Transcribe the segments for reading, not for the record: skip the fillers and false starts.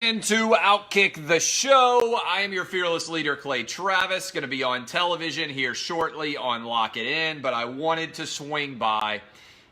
Into Outkick the Show. I am your fearless leader, Clay Travis. Going to be on television here shortly on Lock It In, but I wanted to swing by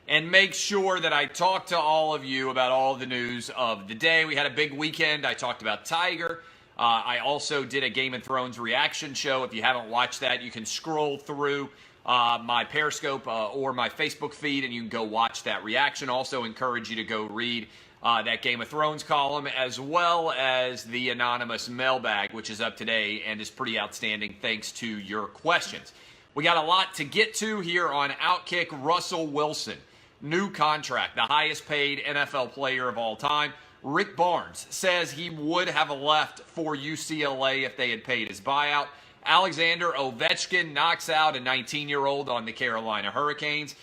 and make sure that I talk to all of you about all the news of the day. We had a big weekend. I talked about Tiger. I also did a Game of Thrones reaction show. If you haven't watched that, you can scroll through my Periscope or my Facebook feed, and you can go watch that reaction. Also encourage you to go read that Game of Thrones column, as well as the anonymous mailbag, which is up today and is pretty outstanding thanks to your questions. We got a lot to get to here on Outkick. Russell Wilson, new contract, the highest paid NFL player of all time. Rick Barnes says he would have left for UCLA if they had paid his buyout. Alexander Ovechkin knocks out a 19-year-old on the Carolina Hurricanes.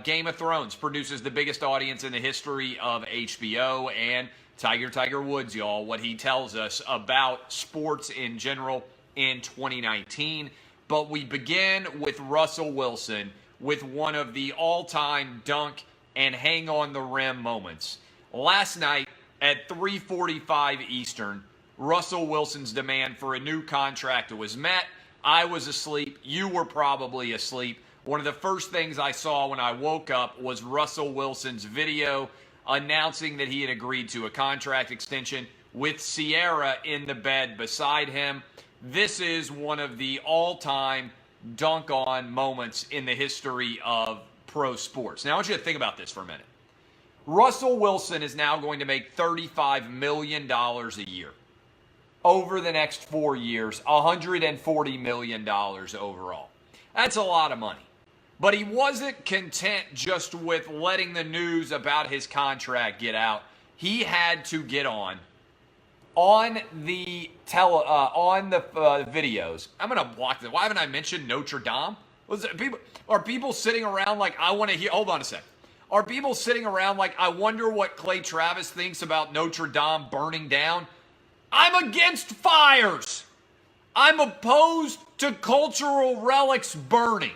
Game of Thrones produces the biggest audience in the history of HBO. And Tiger Woods, y'all, what he tells us about sports in general in 2019. But we begin with Russell Wilson with one of the all-time dunk and hang on the rim moments. Last night at 3:45 Eastern, Russell Wilson's demand for a new contract was met. I was asleep. You were probably asleep. One of the first things I saw when I woke up was Russell Wilson's video announcing that he had agreed to a contract extension with Sierra in the bed beside him. This is one of the all-time dunk-on moments in the history of pro sports. Now, I want you to think about this for a minute. Russell Wilson is now going to make $35 million a year. Over the next 4 years, $140 million overall. That's a lot of money. But he wasn't content just with letting the news about his contract get out. He had to get on the videos. I'm going to block that. Why haven't I mentioned Notre Dame? Are people sitting around like, I want to hear? Hold on a sec. Are people sitting around like, I wonder what Clay Travis thinks about Notre Dame burning down? I'm against fires. I'm opposed to cultural relics burning.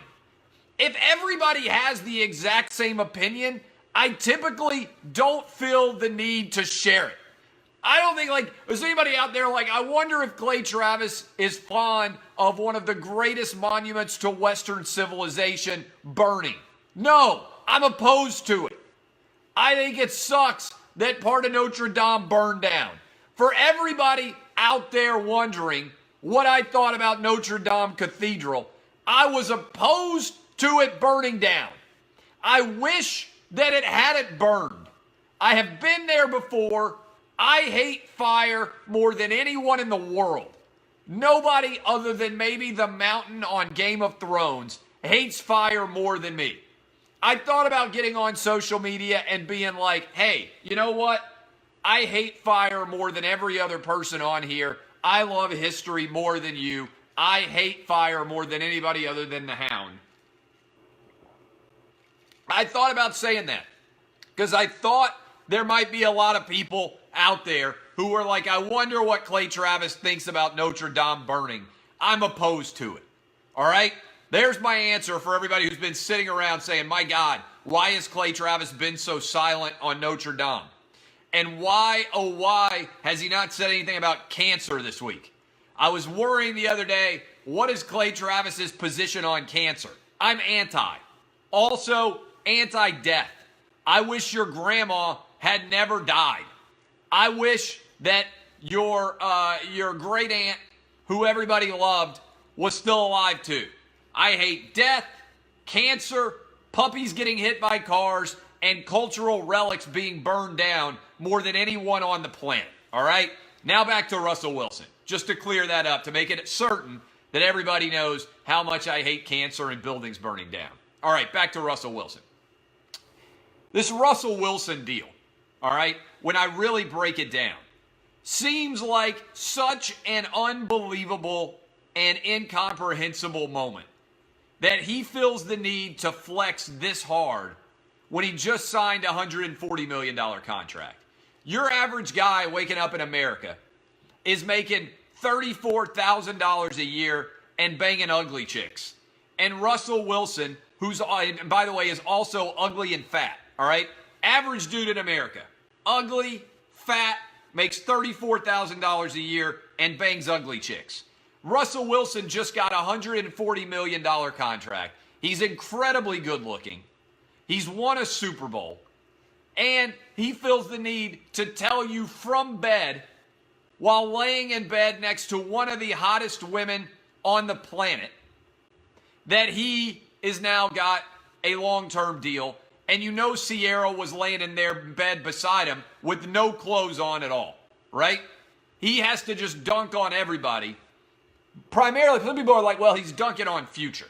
If everybody has the exact same opinion, I typically don't feel the need to share it. I don't think, there's anybody out there I wonder if Clay Travis is fond of one of the greatest monuments to Western civilization burning. No, I'm opposed to it. I think it sucks that part of Notre Dame burned down. For everybody out there wondering what I thought about Notre Dame Cathedral, I was opposed to it burning down. I wish that it hadn't burned. I have been there before. I hate fire more than anyone in the world. Nobody other than maybe the mountain on Game of Thrones hates fire more than me. I thought about getting on social media and being like, hey, you know what? I hate fire more than every other person on here. I love history more than you. I hate fire more than anybody other than the Hound. I thought about saying that because I thought there might be a lot of people out there who were like, I wonder what Clay Travis thinks about Notre Dame burning. I'm opposed to it. All right? There's my answer for everybody who's been sitting around saying, my God, why has Clay Travis been so silent on Notre Dame? And why, oh why, has he not said anything about cancer this week? I was worrying the other day, what is Clay Travis's position on cancer? I'm anti. Also, anti-death. I wish your grandma had never died. I wish that your great aunt, who everybody loved, was still alive too. I hate death, cancer, puppies getting hit by cars, and cultural relics being burned down more than anyone on the planet. All right? Now back to Russell Wilson. Just to clear that up, to make it certain that everybody knows how much I hate cancer and buildings burning down. All right, back to Russell Wilson. This Russell Wilson deal, all right, when I really break it down, seems like such an unbelievable and incomprehensible moment that he feels the need to flex this hard when he just signed a $140 million contract. Your average guy waking up in America is making $34,000 a year and banging ugly chicks. And Russell Wilson, who's, by the way, is also ugly and fat, all right? Average dude in America. Ugly, fat, makes $34,000 a year, and bangs ugly chicks. Russell Wilson just got a $140 million contract. He's incredibly good looking. He's won a Super Bowl. And he feels the need to tell you from bed, while laying in bed next to one of the hottest women on the planet, that he is now got a long-term deal. And you know Sierra was laying in their bed beside him with no clothes on at all, right? He has to just dunk on everybody. Primarily, some people are like, well, he's dunking on Future.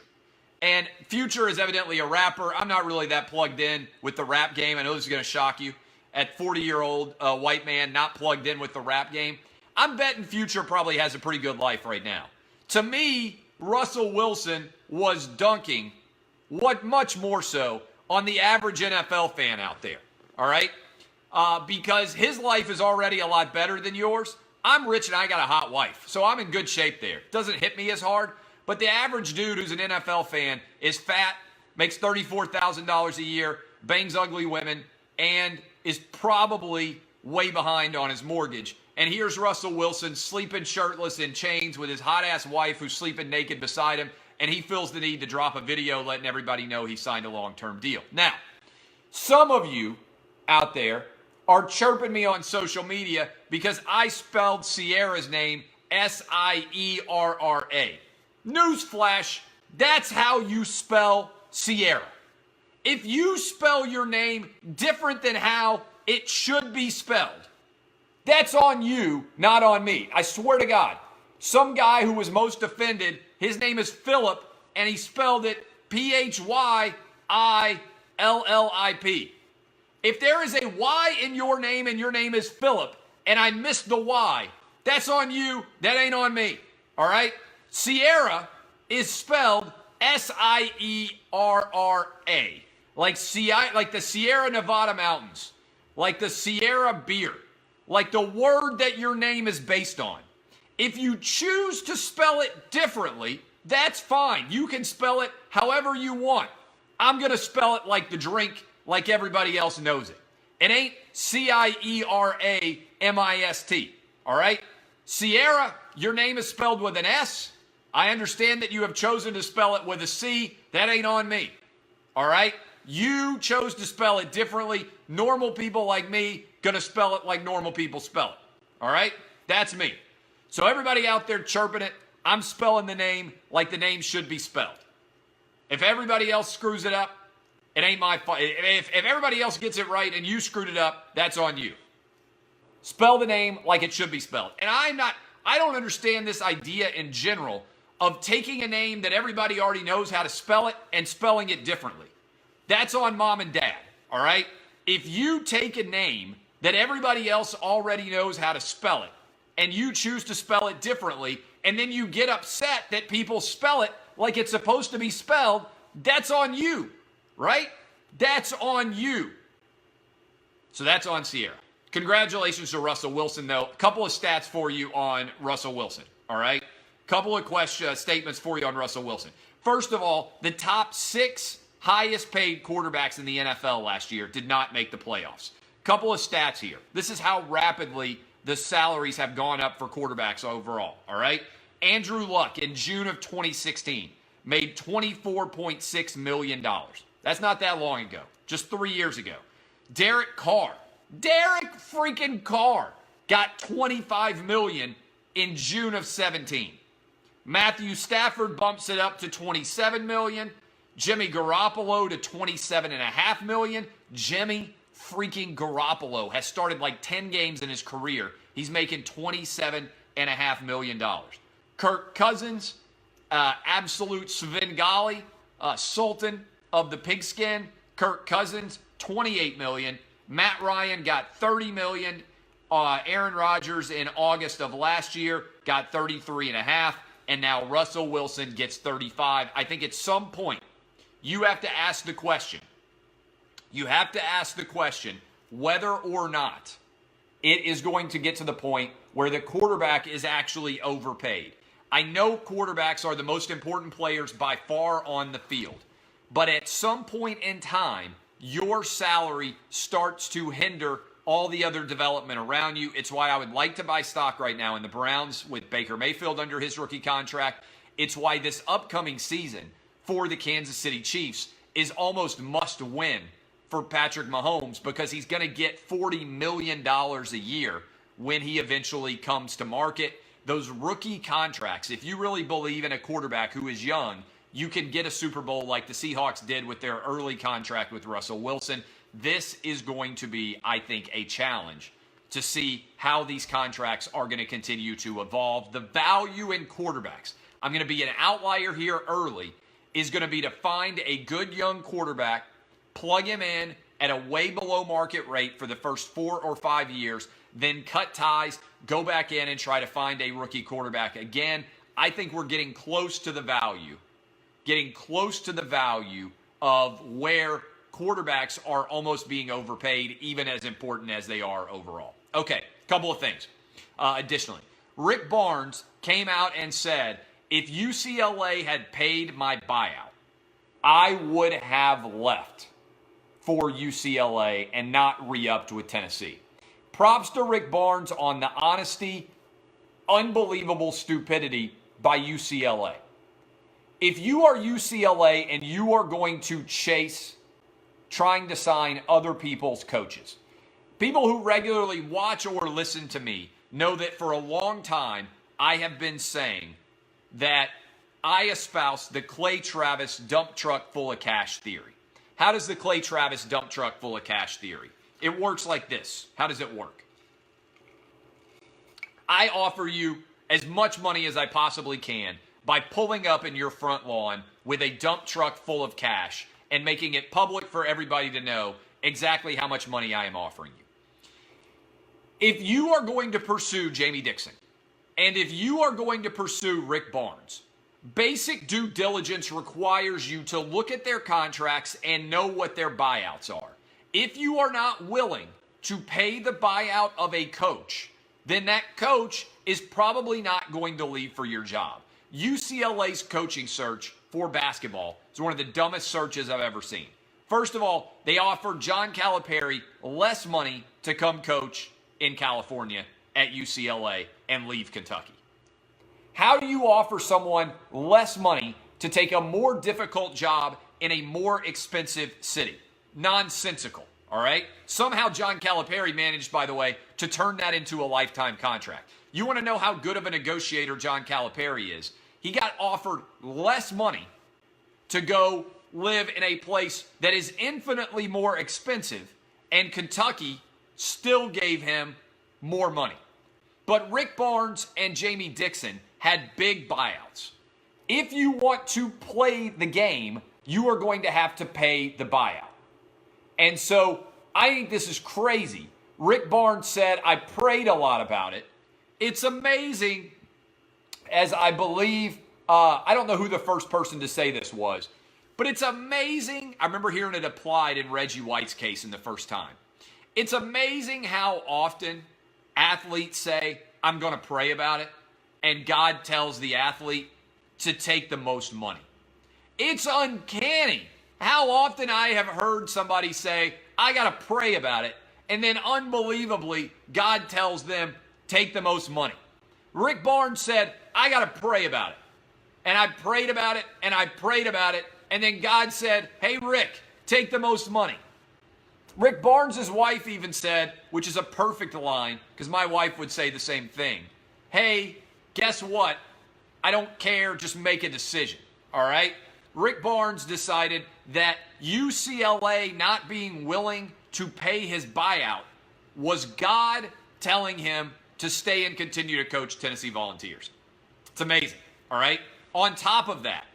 And Future is evidently a rapper. I'm not really that plugged in with the rap game. I know this is going to shock you. At 40-year-old white man not plugged in with the rap game. I'm betting Future probably has a pretty good life right now. To me, Russell Wilson was dunking, what much more so, on the average NFL fan out there. All right? Because his life is already a lot better than yours. I'm rich and I got a hot wife, so I'm in good shape there. Doesn't hit me as hard. But the average dude who's an NFL fan is fat, makes $34,000 a year, bangs ugly women, and is probably way behind on his mortgage. And here's Russell Wilson sleeping shirtless in chains with his hot-ass wife who's sleeping naked beside him, and he feels the need to drop a video letting everybody know he signed a long-term deal. Now, some of you out there are chirping me on social media because I spelled Sierra's name S-I-E-R-R-A. Newsflash, that's how you spell Sierra. If you spell your name different than how it should be spelled, that's on you, not on me. I swear to God. Some guy who was most offended, his name is Philip, and he spelled it P-H-Y-I-L-L-I-P. If there is a Y in your name and your name is Philip, and I missed the Y, that's on you, that ain't on me. All right? Sierra is spelled S-I-E-R-R-A. Like the Sierra Nevada mountains. Like the Sierra beer. Like the word that your name is based on. If you choose to spell it differently, that's fine. You can spell it however you want. I'm going to spell it like the drink, like everybody else knows it. It ain't C-I-E-R-A-M-I-S-T. All right? Sierra, your name is spelled with an S. I understand that you have chosen to spell it with a C. That ain't on me. All right? You chose to spell it differently. Normal people like me going to spell it like normal people spell it. All right? That's me. So everybody out there chirping it, I'm spelling the name like the name should be spelled. If everybody else screws it up, it ain't my fault. If everybody else gets it right and you screwed it up, that's on you. Spell the name like it should be spelled. And I don't understand this idea in general of taking a name that everybody already knows how to spell it and spelling it differently. That's on mom and dad, all right? If you take a name that everybody else already knows how to spell it and you choose to spell it differently and then you get upset that people spell it like it's supposed to be spelled, that's on you, right? That's on you. So that's on Sierra. Congratulations to Russell Wilson, though. A couple of stats for you on Russell Wilson, all right? Couple of statements for you on Russell Wilson. First of all, the top 6 highest paid quarterbacks in the NFL last year did not make the playoffs. Couple of stats here. This is how rapidly the salaries have gone up for quarterbacks overall, all right? Andrew Luck in June of 2016 made $24.6 million. That's not that long ago, just 3 years ago. Derek freaking Carr got $25 million in June of 17. Matthew Stafford bumps it up to $27 million. Jimmy Garoppolo to $27.5 million. Jimmy freaking Garoppolo has started like 10 games in his career. He's making $27.5 million. Kirk Cousins, absolute Svengali, Sultan of the pigskin. Kirk Cousins, $28 million. Matt Ryan got $30 million. Aaron Rodgers in August of last year got $33.5. And now Russell Wilson gets $35. I think at some point you have to ask the question. You have to ask the question whether or not it is going to get to the point where the quarterback is actually overpaid. I know quarterbacks are the most important players by far on the field. But at some point in time, your salary starts to hinder all the other development around you. It's why I would like to buy stock right now in the Browns with Baker Mayfield under his rookie contract. It's why this upcoming season for the Kansas City Chiefs is almost must win for Patrick Mahomes, because he's going to get $40 million a year when he eventually comes to market. Those rookie contracts, if you really believe in a quarterback who is young, you can get a Super Bowl like the Seahawks did with their early contract with Russell Wilson. This is going to be, I think, a challenge to see how these contracts are going to continue to evolve. The value in quarterbacks, I'm going to be an outlier here early, is going to be to find a good young quarterback, plug him in at a way below market rate for the first 4 or 5 years, then cut ties, go back in and try to find a rookie quarterback again. I think we're getting close to the value of where quarterbacks are almost being overpaid, even as important as they are overall. Okay, couple of things. Additionally, Rick Barnes came out and said, if UCLA had paid my buyout, I would have left for UCLA and not re-upped with Tennessee. Props to Rick Barnes on the honesty, unbelievable stupidity by UCLA. If you are UCLA and you are going to chase trying to sign other people's coaches, people who regularly watch or listen to me know that for a long time I have been saying that I espouse the Clay Travis dump truck full of cash theory. How does the Clay Travis dump truck full of cash theory? It works like this. How does it work? I offer you as much money as I possibly can by pulling up in your front lawn with a dump truck full of cash and making it public for everybody to know exactly how much money I am offering you. If you are going to pursue Jamie Dixon, and if you are going to pursue Rick Barnes, basic due diligence requires you to look at their contracts and know what their buyouts are. If you are not willing to pay the buyout of a coach, then that coach is probably not going to leave for your job. UCLA's coaching search for basketball is one of the dumbest searches I've ever seen. First of all, they offered John Calipari less money to come coach in California at UCLA and leave Kentucky. How do you offer someone less money to take a more difficult job in a more expensive city? Nonsensical, all right? Somehow John Calipari managed, by the way, to turn that into a lifetime contract. You want to know how good of a negotiator John Calipari is? He got offered less money to go live in a place that is infinitely more expensive, and Kentucky still gave him more money. But Rick Barnes and Jamie Dixon had big buyouts. If you want to play the game, you are going to have to pay the buyout. And so I think this is crazy. Rick Barnes said, I prayed a lot about it. It's amazing, as I believe, I don't know who the first person to say this was, but it's amazing. I remember hearing it applied in Reggie White's case in the first time. It's amazing how often athletes say, I'm going to pray about it, and God tells the athlete to take the most money. It's uncanny how often I have heard somebody say, I got to pray about it, and then unbelievably, God tells them, take the most money. Rick Barnes said, I got to pray about it. And I prayed about it, and I prayed about it, and then God said, hey, Rick, take the most money. Rick Barnes' wife even said, which is a perfect line, because my wife would say the same thing, hey, guess what? I don't care, just make a decision, all right? Rick Barnes decided that UCLA not being willing to pay his buyout was God telling him to stay and continue to coach Tennessee Volunteers. It's amazing, all right? On top of that,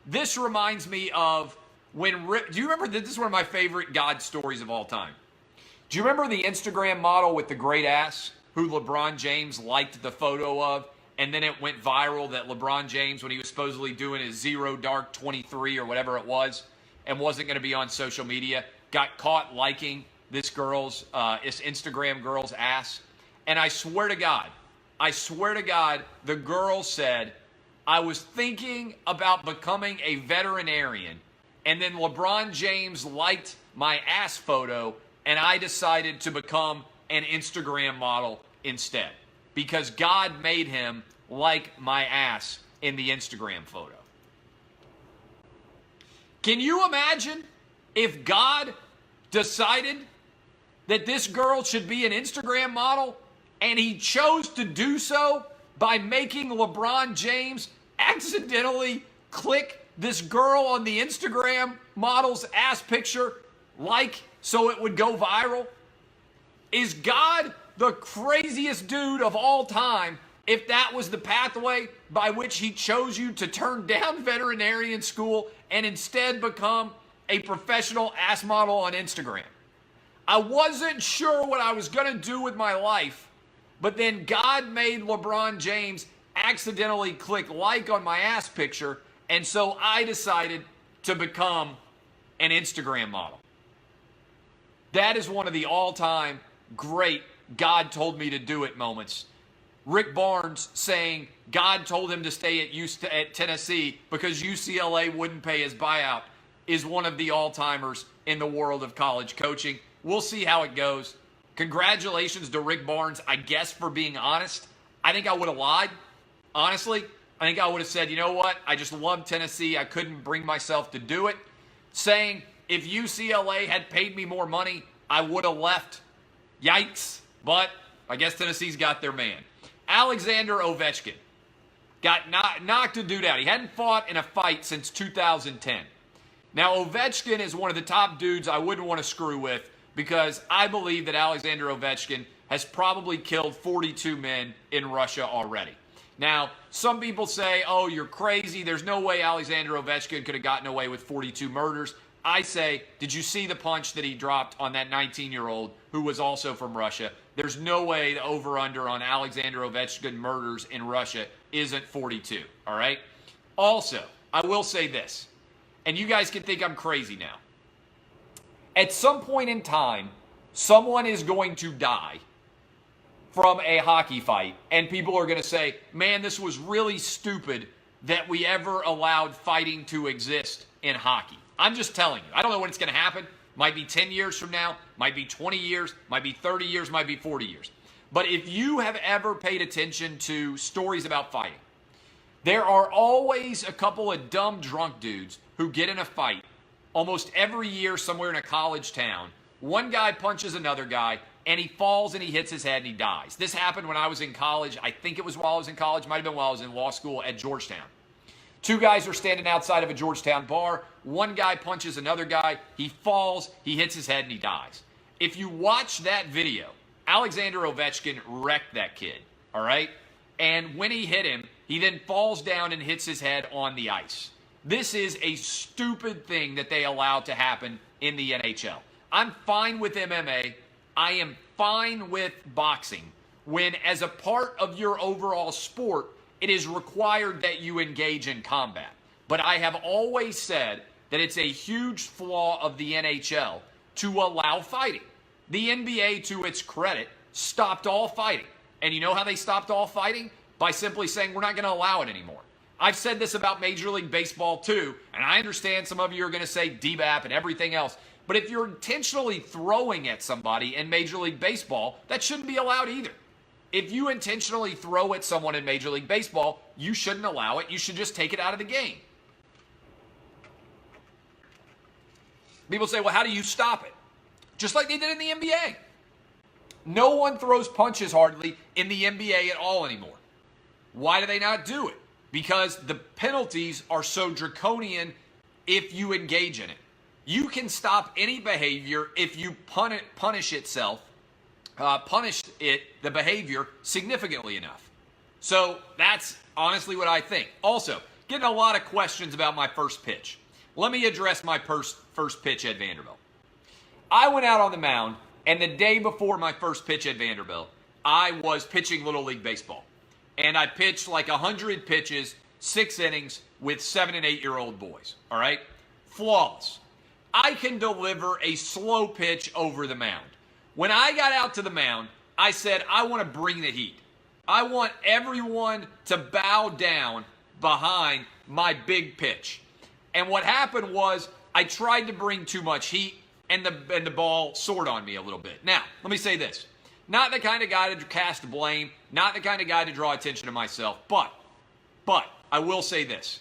this reminds me of when Rick, do you remember, this is one of my favorite God stories of all time. Do you remember the Instagram model with the great ass who LeBron James liked the photo of, and then it went viral that LeBron James, when he was supposedly doing his Zero Dark 23 or whatever it was, and wasn't going to be on social media, got caught liking this Instagram girl's ass? And I swear to God, the girl said, I was thinking about becoming a veterinarian, and then LeBron James liked my ass photo, and I decided to become an Instagram model instead, because God made him like my ass in the Instagram photo. Can you imagine if God decided that this girl should be an Instagram model and he chose to do so by making LeBron James accidentally click this girl on the Instagram model's ass picture so it would go viral? Is God the craziest dude of all time if that was the pathway by which he chose you to turn down veterinarian school and instead become a professional ass model on Instagram? I wasn't sure what I was going to do with my life, but then God made LeBron James accidentally click like on my ass picture, and so I decided to become an Instagram model. That is one of the all-time great God told me to do it moments. Rick Barnes saying God told him to stay at Tennessee because UCLA wouldn't pay his buyout is one of the all-timers in the world of college coaching. We'll see how it goes. Congratulations to Rick Barnes, I guess, for being honest. I think I would have lied. Honestly, I think I would have said, you know what? I just love Tennessee. I couldn't bring myself to do it. Saying if UCLA had paid me more money, I would have left. Yikes. But I guess Tennessee's got their man. Alexander Ovechkin got knocked a dude out. He hadn't fought in a fight since 2010. Now, Ovechkin is one of the top dudes I wouldn't want to screw with because I believe that Alexander Ovechkin has probably killed 42 men in Russia already. Now, some people say, oh, you're crazy. There's no way Alexander Ovechkin could have gotten away with 42 murders. I say, did you see the punch that he dropped on that 19-year-old who was also from Russia? There's no way the over-under on Alexander Ovechkin murders in Russia isn't 42, all right? Also, I will say this, and you guys can think I'm crazy now. At some point in time, someone is going to die from a hockey fight, and people are going to say, man, this was really stupid that we ever allowed fighting to exist in hockey. I'm just telling you. I don't know when it's going to happen. Might be 10 years from now, might be 20 years, might be 30 years, might be 40 years. But if you have ever paid attention to stories about fighting, there are always a couple of dumb drunk dudes who get in a fight almost every year somewhere in a college town. One guy punches another guy, and he falls and he hits his head and he dies. This happened when I was in college. I think it was while I was in college. Might have been while I was in law school at Georgetown. Two guys are standing outside of a Georgetown bar. One guy punches another guy. He falls, he hits his head, and he dies. If you watch that video, Alexander Ovechkin wrecked that kid, all right? And when he hit him, he then falls down and hits his head on the ice. This is a stupid thing that they allow to happen in the NHL. I'm fine with MMA. I am fine with boxing when, as a part of your overall sport, it is required that you engage in combat. But I have always said that it's a huge flaw of the NHL to allow fighting. The NBA, to its credit, stopped all fighting. And you know how they stopped all fighting? By simply saying, we're not going to allow it anymore. I've said this about Major League Baseball too, and I understand some of you are going to say DBAP and everything else. But if you're intentionally throwing at somebody in Major League Baseball, that shouldn't be allowed either. If you intentionally throw at someone in Major League Baseball, you shouldn't allow it. You should just take it out of the game. People say, well, how do you stop it? Just like they did in the NBA. No one throws punches hardly in the NBA at all anymore. Why do they not do it? Because the penalties are so draconian if you engage in it. You can stop any behavior if you punish the behavior significantly enough. So that's honestly what I think. Also, getting a lot of questions about my first pitch. Let me address my first pitch at Vanderbilt. I went out on the mound, and the day before my first pitch at Vanderbilt, I was pitching Little League Baseball. And I pitched like 100 pitches, 6 innings with 7 and 8-year-old boys. All right? Flawless. I can deliver a slow pitch over the mound. When I got out to the mound, I said, I want to bring the heat. I want everyone to bow down behind my big pitch. And what happened was I tried to bring too much heat, and the ball soared on me a little bit. Now, let me say this. Not the kind of guy to cast blame, not the kind of guy to draw attention to myself. But I will say this.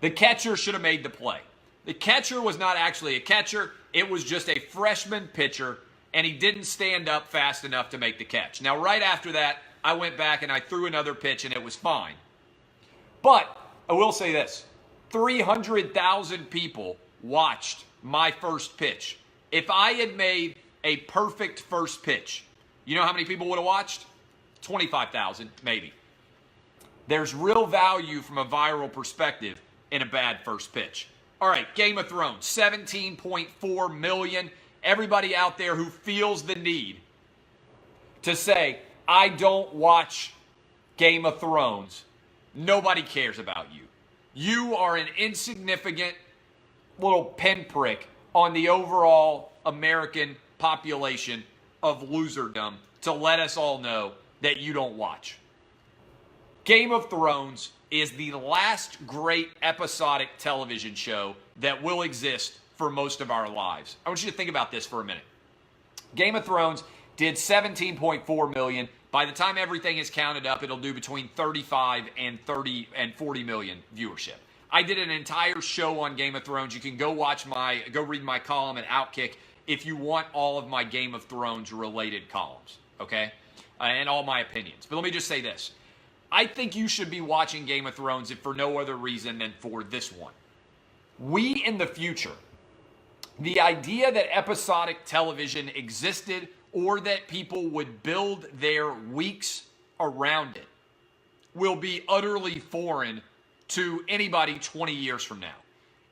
The catcher should have made the play. The catcher was not actually a catcher. It was just a freshman pitcher, and he didn't stand up fast enough to make the catch. Now, right after that, I went back and I threw another pitch, and it was fine. But I will say this. 300,000 people watched my first pitch. If I had made a perfect first pitch, you know how many people would have watched? 25,000, maybe. There's real value from a viral perspective in a bad first pitch. All right, Game of Thrones, 17.4 million. Everybody out there who feels the need to say, I don't watch Game of Thrones, nobody cares about you. You are an insignificant little pinprick on the overall American population of loserdom to let us all know that you don't watch. Game of Thrones is the last great episodic television show that will exist for most of our lives. I want you to think about this for a minute. Game of Thrones did 17.4 million. By the time everything is counted up, it'll do between 35 and 40 million viewership. I did an entire show on Game of Thrones. You can go read my column at Outkick if you want all of my Game of Thrones related columns, okay? And all my opinions. But let me just say this. I think you should be watching Game of Thrones if for no other reason than for this one. We in the future, the idea that episodic television existed or that people would build their weeks around it will be utterly foreign to anybody 20 years from now.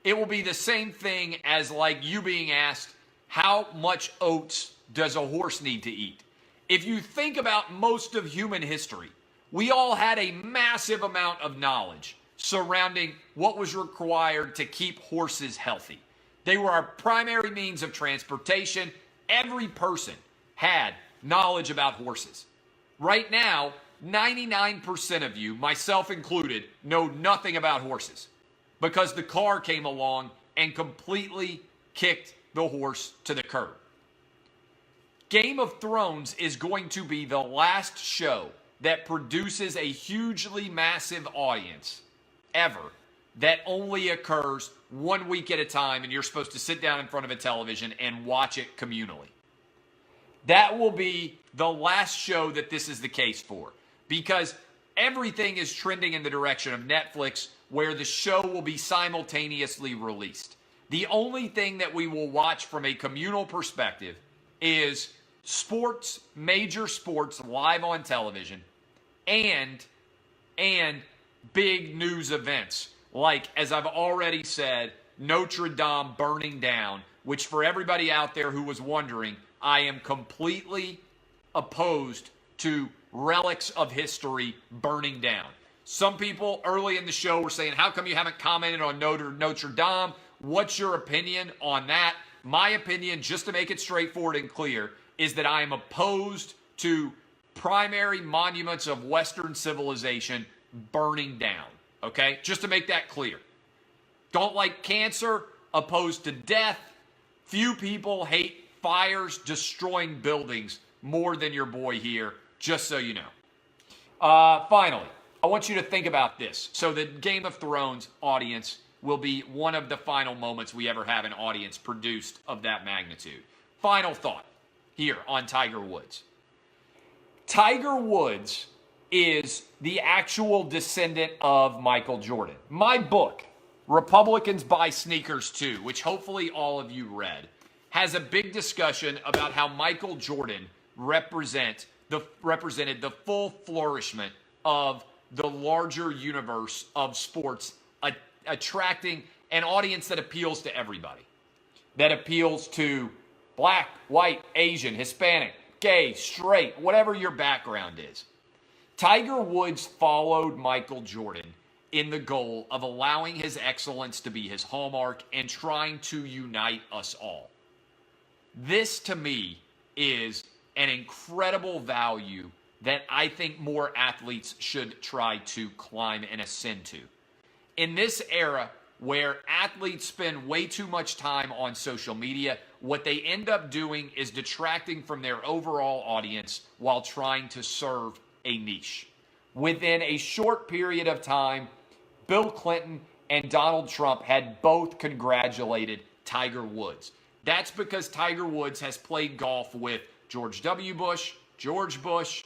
It will be the same thing as like you being asked, how much oats does a horse need to eat? If you think about most of human history, we all had a massive amount of knowledge surrounding what was required to keep horses healthy. They were our primary means of transportation. Every person had knowledge about horses. Right now, 99% of you, myself included, know nothing about horses because the car came along and completely kicked the horse to the curb. Game of Thrones is going to be the last show that produces a hugely massive audience ever that only occurs 1 week at a time, and you're supposed to sit down in front of a television and watch it communally. That will be the last show that this is the case for, because everything is trending in the direction of Netflix, where the show will be simultaneously released. The only thing that we will watch from a communal perspective is sports, major sports live on television, and big news events like, as I've already said, Notre Dame burning down, which for everybody out there who was wondering, I am completely opposed to relics of history burning down. Some people early in the show were saying, how come you haven't commented on Notre Dame? What's your opinion on that? My opinion, just to make it straightforward and clear, is that I am opposed to primary monuments of Western civilization burning down, okay? Just to make that clear. Don't like cancer, opposed to death. Few people hate fires destroying buildings more than your boy here, just so you know. Finally, I want you to think about this. So the Game of Thrones audience will be one of the final moments we ever have an audience produced of that magnitude. Final thought here on Tiger Woods. Tiger Woods is the actual descendant of Michael Jordan. My book, Republicans Buy Sneakers Too, which hopefully all of you read, has a big discussion about how Michael Jordan represented the full flourishment of the larger universe of sports, attracting an audience that appeals to everybody, that appeals to black, white, Asian, Hispanic, gay, straight, whatever your background is. Tiger Woods followed Michael Jordan in the goal of allowing his excellence to be his hallmark and trying to unite us all. This, to me, is an incredible value that I think more athletes should try to climb and ascend to. In this era where athletes spend way too much time on social media, what they end up doing is detracting from their overall audience while trying to serve a niche. Within a short period of time, Bill Clinton and Donald Trump had both congratulated Tiger Woods. That's because Tiger Woods has played golf with George W. Bush, George Bush,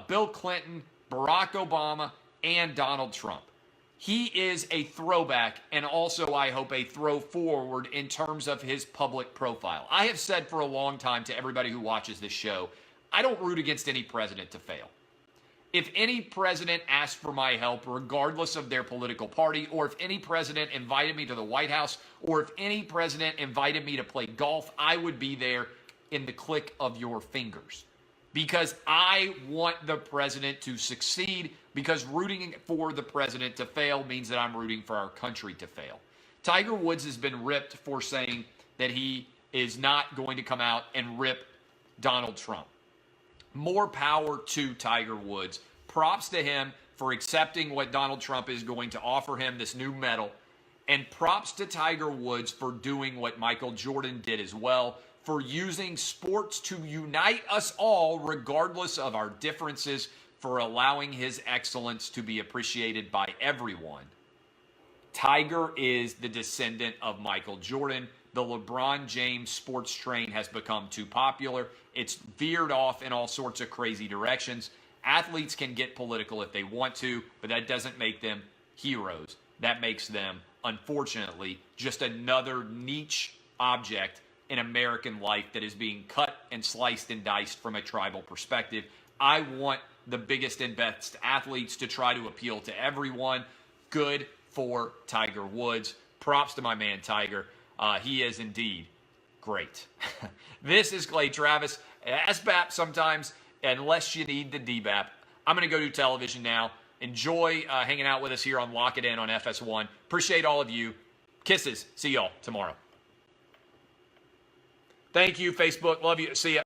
Bill Clinton, Barack Obama, and Donald Trump. He is a throwback and also, I hope, a throw forward in terms of his public profile. I have said for a long time to everybody who watches this show, I don't root against any president to fail. If any president asked for my help, regardless of their political party, or if any president invited me to the White House, or if any president invited me to play golf, I would be there in the click of your fingers. Because I want the president to succeed, because rooting for the president to fail means that I'm rooting for our country to fail. Tiger Woods has been ripped for saying that he is not going to come out and rip Donald Trump. More power to Tiger Woods. Props to him for accepting what Donald Trump is going to offer him, this new medal. And props to Tiger Woods for doing what Michael Jordan did as well, for using sports to unite us all regardless of our differences, for allowing his excellence to be appreciated by everyone. Tiger is the descendant of Michael Jordan. The LeBron James sports train has become too popular. It's veered off in all sorts of crazy directions. Athletes can get political if they want to, but that doesn't make them heroes. That makes them, unfortunately, just another niche object in American life that is being cut and sliced and diced from a tribal perspective. I want the biggest and best athletes to try to appeal to everyone. Good for Tiger Woods. Props to my man Tiger. He is indeed great. This is Clay Travis. SBAP sometimes, unless you need the DBAP. I'm going to go do television now. Enjoy hanging out with us here on Lock It In on FS1. Appreciate all of you. Kisses. See y'all tomorrow. Thank you, Facebook. Love you. See ya.